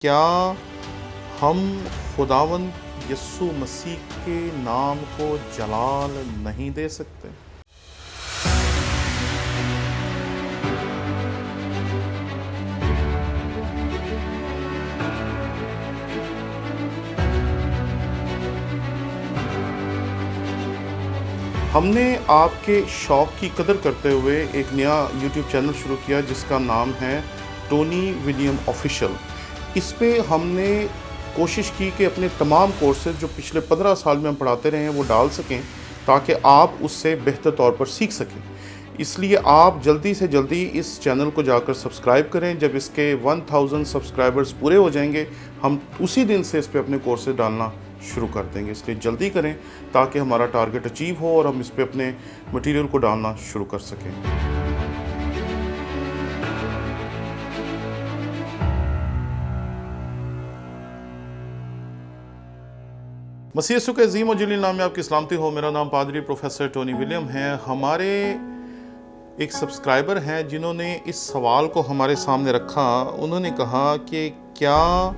کیا ہم خداوند یسوع مسیح کے نام کو جلال نہیں دے سکتے؟ ہم نے آپ کے شوق کی قدر کرتے ہوئے ایک نیا یوٹیوب چینل شروع کیا جس کا نام ہے ٹونی ولیم آفیشل۔ اس پہ ہم نے کوشش کی کہ اپنے تمام کورسز جو پچھلے 15 سال میں ہم پڑھاتے رہے ہیں وہ ڈال سکیں تاکہ آپ اس سے بہتر طور پر سیکھ سکیں۔ اس لیے آپ جلدی سے جلدی اس چینل کو جا کر سبسکرائب کریں۔ جب اس کے 1000 سبسکرائبرز پورے ہو جائیں گے ہم اسی دن سے اس پہ اپنے کورسز ڈالنا شروع کر دیں گے، اس لیے جلدی کریں تاکہ ہمارا ٹارگٹ اچیو ہو اور ہم اس پہ اپنے مٹیریل کو ڈالنا شروع کر سکیں۔ مسیح یسوع کے عظیم و جلیل نام میں آپ کی سلامتی ہو۔ میرا نام پادری پروفیسر ٹونی ولیم ہے۔ ہمارے ایک سبسکرائبر ہیں جنہوں نے اس سوال کو ہمارے سامنے رکھا۔ انہوں نے کہا کہ کیا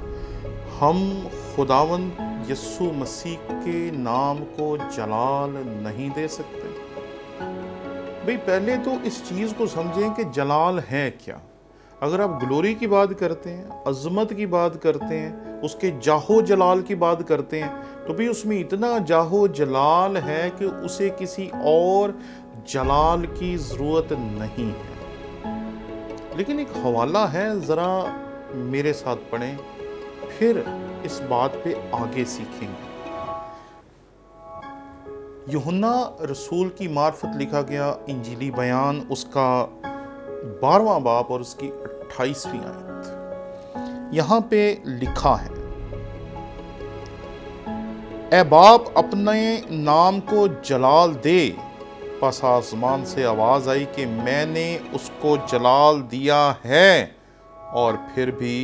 ہم خداوند یسوع مسیح کے نام کو جلال نہیں دے سکتے؟ بھئی پہلے تو اس چیز کو سمجھیں کہ جلال ہے کیا۔ اگر آپ گلوری کی بات کرتے ہیں، عظمت کی بات کرتے ہیں، اس کے جاہ و جلال کی بات کرتے ہیں تو بھی اس میں اتنا جاہ و جلال ہے کہ اسے کسی اور جلال کی ضرورت نہیں ہے۔ لیکن ایک حوالہ ہے، ذرا میرے ساتھ پڑھیں پھر اس بات پہ آگے سیکھیں گے۔ یوحنا رسول کی معرفت لکھا گیا انجیلی بیان، اس کا 12واں باب اور اس کی 28ویں آیت۔ یہاں پہ لکھا ہے، اے باپ اپنے نام کو جلال دے۔ پس آسمان سے آواز آئی کہ میں نے اس کو جلال دیا ہے اور پھر بھی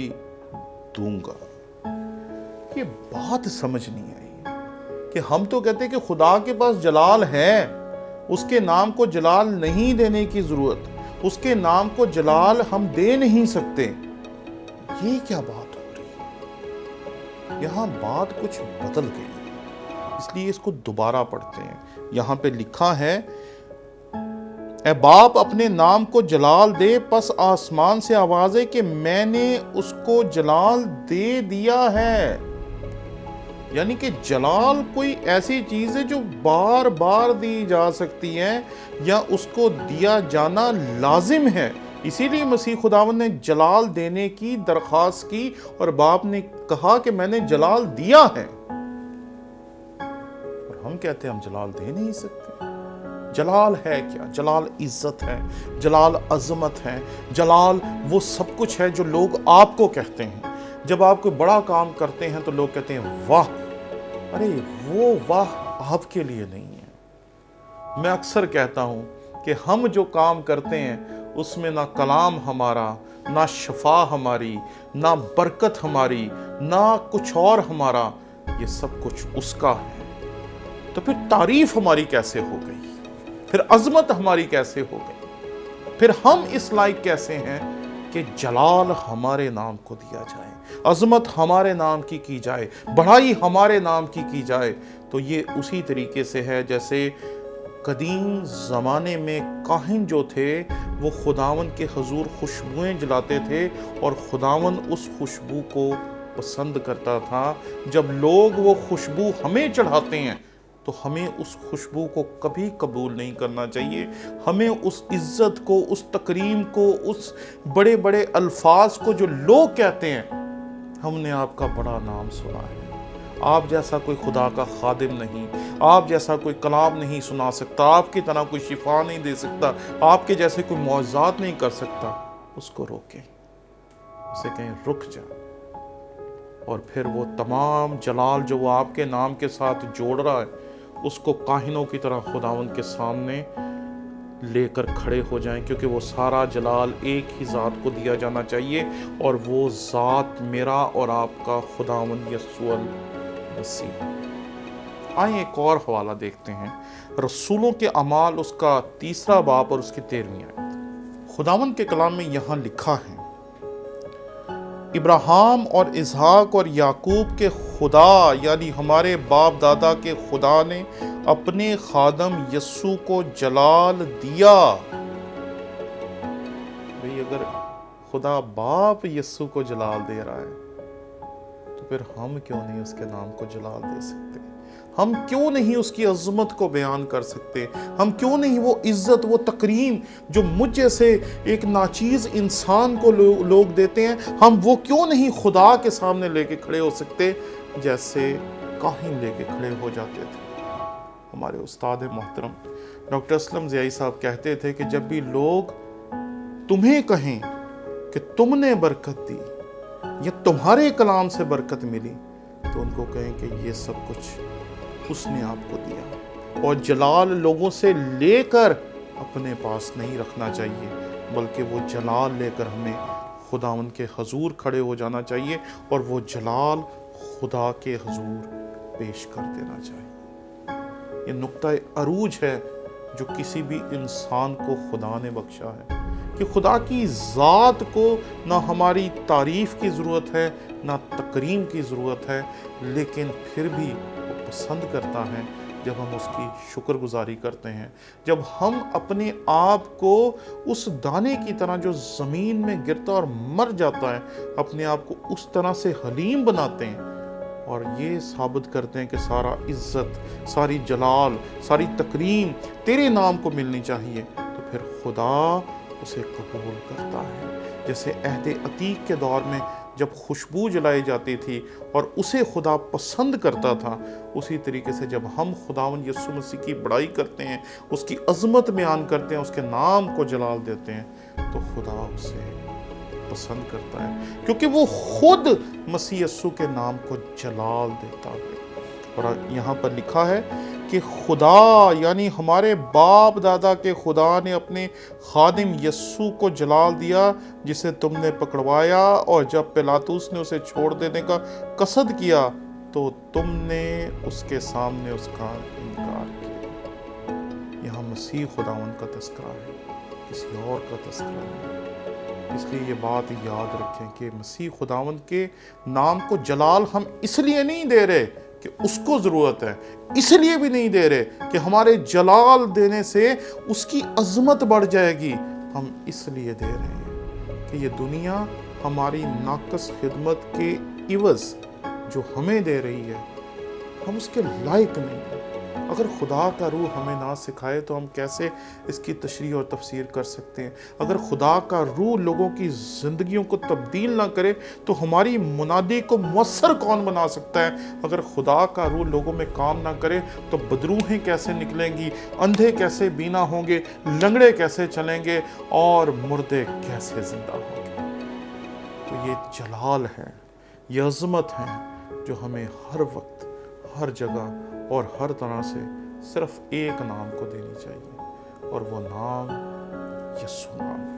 دوں گا۔ یہ بات سمجھ نہیں آئی کہ ہم تو کہتے ہیں کہ خدا کے پاس جلال ہے، اس کے نام کو جلال نہیں دینے کی ضرورت، اس کے نام کو جلال ہم دے نہیں سکتے۔ یہ کیا بات ہو رہی ہے؟ یہاں بات کچھ بدل گئی، اس لیے اس کو دوبارہ پڑھتے ہیں۔ یہاں پہ لکھا ہے، اے باپ اپنے نام کو جلال دے۔ پس آسمان سے آواز ہے کہ میں نے اس کو جلال دے دیا ہے۔ یعنی کہ جلال کوئی ایسی چیز ہے جو بار بار دی جا سکتی ہے یا اس کو دیا جانا لازم ہے۔ اسی لیے مسیح خداوند نے جلال دینے کی درخواست کی اور باپ نے کہا کہ میں نے جلال دیا ہے۔ اور ہم کہتے ہیں ہم جلال دے نہیں سکتے۔ جلال ہے کیا؟ جلال عزت ہے، جلال عظمت ہے، جلال وہ سب کچھ ہے جو لوگ آپ کو کہتے ہیں۔ جب آپ کوئی بڑا کام کرتے ہیں تو لوگ کہتے ہیں واہ۔ ارے وہ واہ آپ کے لیے نہیں ہے۔ میں اکثر کہتا ہوں کہ ہم جو کام کرتے ہیں اس میں نہ کلام ہمارا، نہ شفا ہماری، نہ برکت ہماری، نہ کچھ اور ہمارا، یہ سب کچھ اس کا ہے۔ تو پھر تعریف ہماری کیسے ہو گئی؟ پھر عظمت ہماری کیسے ہو گئی؟ پھر ہم اس لائق کیسے ہیں کہ جلال ہمارے نام کو دیا جائے، عظمت ہمارے نام کی جائے، بڑائی ہمارے نام کی جائے؟ تو یہ اسی طریقے سے ہے جیسے قدیم زمانے میں کاہن جو تھے وہ خداوند کے حضور خوشبوئیں جلاتے تھے اور خداوند اس خوشبو کو پسند کرتا تھا۔ جب لوگ وہ خوشبو ہمیں چڑھاتے ہیں تو ہمیں اس خوشبو کو کبھی قبول نہیں کرنا چاہیے۔ ہمیں اس عزت کو، اس تکریم کو، اس بڑے بڑے الفاظ کو جو لوگ کہتے ہیں، ہم نے آپ کا بڑا نام سنا ہے، آپ جیسا کوئی خدا کا خادم نہیں، آپ جیسا کوئی کلام نہیں سنا سکتا، آپ کی طرح کوئی شفا نہیں دے سکتا، آپ کے جیسے کوئی معجزات نہیں کر سکتا، اس کو روکیں، اسے کہیں رک جا۔ اور پھر وہ تمام جلال جو وہ آپ کے نام کے ساتھ جوڑ رہا ہے اس کو کاہنوں کی طرح خداوند کے سامنے لے کر کھڑے ہو جائیں، کیونکہ وہ سارا جلال ایک ہی ذات کو دیا جانا چاہیے اور وہ ذات میرا اور آپ کا خداوند یسوع المسیح۔ آئیں ایک اور حوالہ دیکھتے ہیں، رسولوں کے اعمال اس کا 3 باب اور اس کی 13ویں آیت۔ خداوند کے کلام میں یہاں لکھا ہے، ابراہیم اور اسحاق اور یعقوب کے خدا یعنی ہمارے باپ دادا کے خدا نے اپنے خادم یسوع کو جلال دیا۔ بھئی اگر خدا باپ یسوع کو جلال دے رہا ہے تو پھر ہم کیوں نہیں اس کے نام کو جلال دے سکتے؟ ہم کیوں نہیں اس کی عظمت کو بیان کر سکتے؟ ہم کیوں نہیں وہ عزت، وہ تکریم جو مجھ جیسے ایک ناچیز انسان کو لوگ دیتے ہیں، ہم وہ کیوں نہیں خدا کے سامنے لے کے کھڑے ہو سکتے جیسے کاہن لے کے کھڑے ہو جاتے تھے؟ ہمارے استاد محترم ڈاکٹر اسلم ضیائی صاحب کہتے تھے کہ جب بھی لوگ تمہیں کہیں کہ تم نے برکت دی یا تمہارے کلام سے برکت ملی، تو ان کو کہیں کہ یہ سب کچھ اس نے آپ کو دیا، اور جلال لوگوں سے لے کر اپنے پاس نہیں رکھنا چاہیے، بلکہ وہ جلال لے کر ہمیں خداوند کے حضور کھڑے ہو جانا چاہیے اور وہ جلال خدا کے حضور پیش کر دینا چاہیے۔ یہ نقطہ عروج ہے جو کسی بھی انسان کو خدا نے بخشا ہے، کہ خدا کی ذات کو نہ ہماری تعریف کی ضرورت ہے نہ تکریم کی ضرورت ہے، لیکن پھر بھی وہ پسند کرتا ہے جب ہم اس کی شکر گزاری کرتے ہیں، جب ہم اپنے آپ کو اس دانے کی طرح جو زمین میں گرتا اور مر جاتا ہے، اپنے آپ کو اس طرح سے حلیم بناتے ہیں اور یہ ثابت کرتے ہیں کہ سارا عزت، ساری جلال، ساری تکریم تیرے نام کو ملنی چاہیے، تو پھر خدا اسے قبول کرتا ہے۔ جیسے عہد عتیق کے دور میں جب خوشبو جلائی جاتی تھی اور اسے خدا پسند کرتا تھا، اسی طریقے سے جب ہم خداوند یسوع مسیح کی بڑائی کرتے ہیں، اس کی عظمت بیان کرتے ہیں، اس کے نام کو جلال دیتے ہیں، تو خدا اسے پسند کرتا ہے، کیونکہ وہ خود مسیح یسوع کے نام کو جلال دیتا ہے۔ اور یہاں پر لکھا ہے کہ خدا یعنی ہمارے باپ دادا کے خدا نے اپنے خادم یسوع کو جلال دیا، جسے تم نے پکڑوایا، اور جب پلاطس نے اسے چھوڑ دینے کا قصد کیا تو تم نے اس کے سامنے اس کا انکار کیا۔ یہاں مسیح خداوند کا تذکرہ ہے، کسی اور کا تذکرہ نہیں۔ اس لیے یہ بات یاد رکھیں کہ مسیح خداوند کے نام کو جلال ہم اس لیے نہیں دے رہے کہ اس کو ضرورت ہے، اس لیے بھی نہیں دے رہے کہ ہمارے جلال دینے سے اس کی عظمت بڑھ جائے گی، ہم اس لیے دے رہے ہیں کہ یہ دنیا ہماری ناقص خدمت کے عوض جو ہمیں دے رہی ہے، ہم اس کے لائق نہیں ہیں۔ اگر خدا کا روح ہمیں نہ سکھائے تو ہم کیسے اس کی تشریح اور تفسیر کر سکتے ہیں؟ اگر خدا کا روح لوگوں کی زندگیوں کو تبدیل نہ کرے تو ہماری منادی کو مؤثر کون بنا سکتا ہے؟ اگر خدا کا روح لوگوں میں کام نہ کرے تو بدروہیں کیسے نکلیں گی، اندھے کیسے بینا ہوں گے، لنگڑے کیسے چلیں گے اور مردے کیسے زندہ ہوں گے؟ تو یہ جلال ہے، یہ عظمت ہے جو ہمیں ہر وقت، ہر جگہ اور ہر طرح سے صرف ایک نام کو دینی چاہیے، اور وہ نام یسوع نام ہے۔